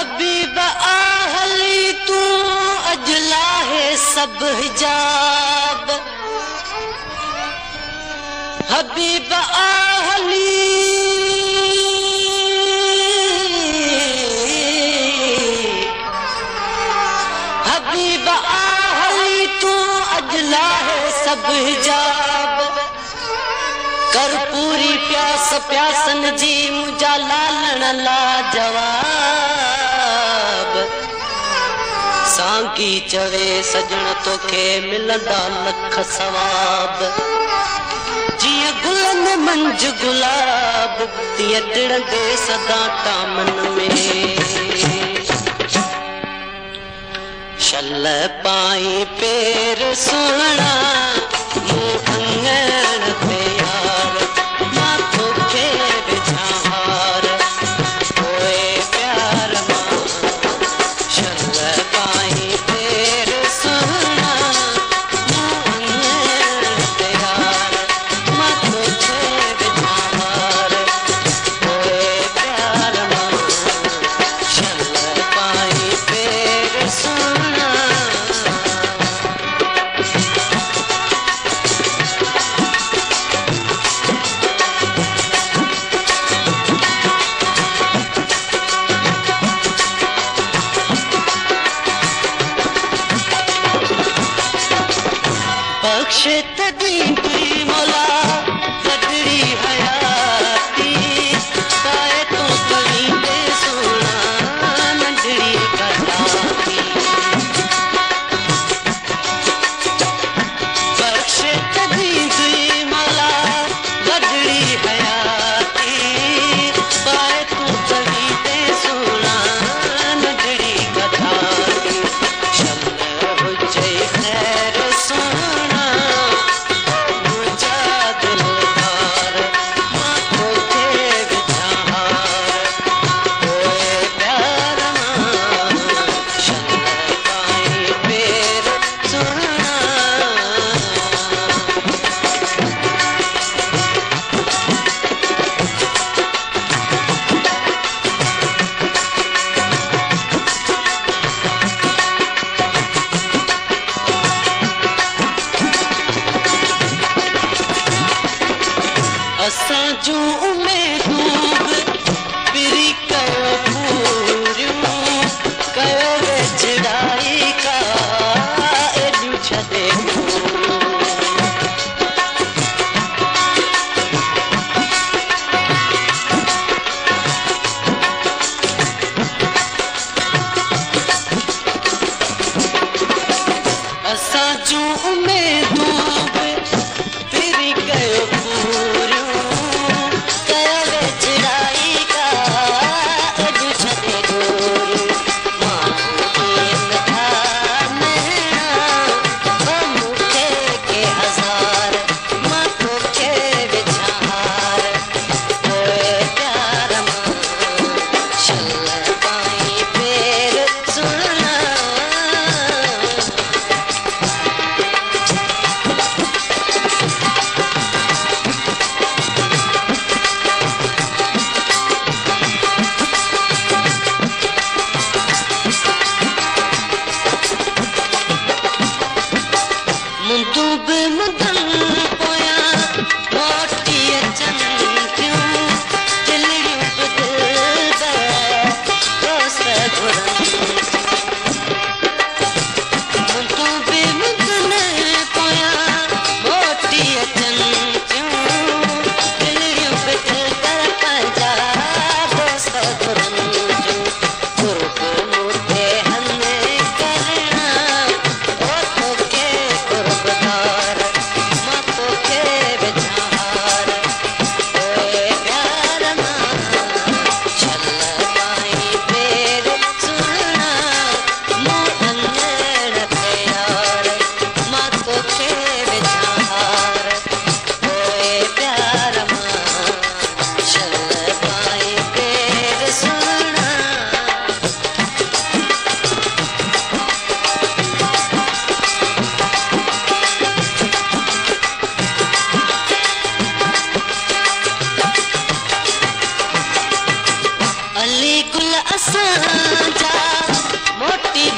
हबीब आहली तू अजला है सब हिजाब हबीब आहली हबीब आहली तू अजला है सब हिजाब कर पूरी प्यास प्यासन जी मुझा लालण ला जवाब सांकी चवे सजण तोखे मिलंदा लख सवाब जिय गुलन मंज गुलाब तीअं टिड़ंदे सदा टामन में शल पाई पेर सुहिणा मूं अंगण ते यार मां तोखे विझां हार पोइ प्यार मां शल पाई पेर सुहिणा मूं अंगण ते यार मां तोखे विझां हार पोइ प्यार मां शल पाई पेर सुहिणा बख्श तदी तुई मौला गडड़ी हयाती पाए तू कहीं ते सोना नंढड़ी कटाती बख्श तदी तुई मौला गडड़ी हयाती पाए तू कहीं ते सोना नंढड़ी कटाती शल हुजे खैर सोना असां जूं उमेदूं पिरी कयो पूरियूं कयो वेझड़ाई का एॾियूं छॾे असां जूं उमेदूं पिरी कयो दिल असांजा मोटी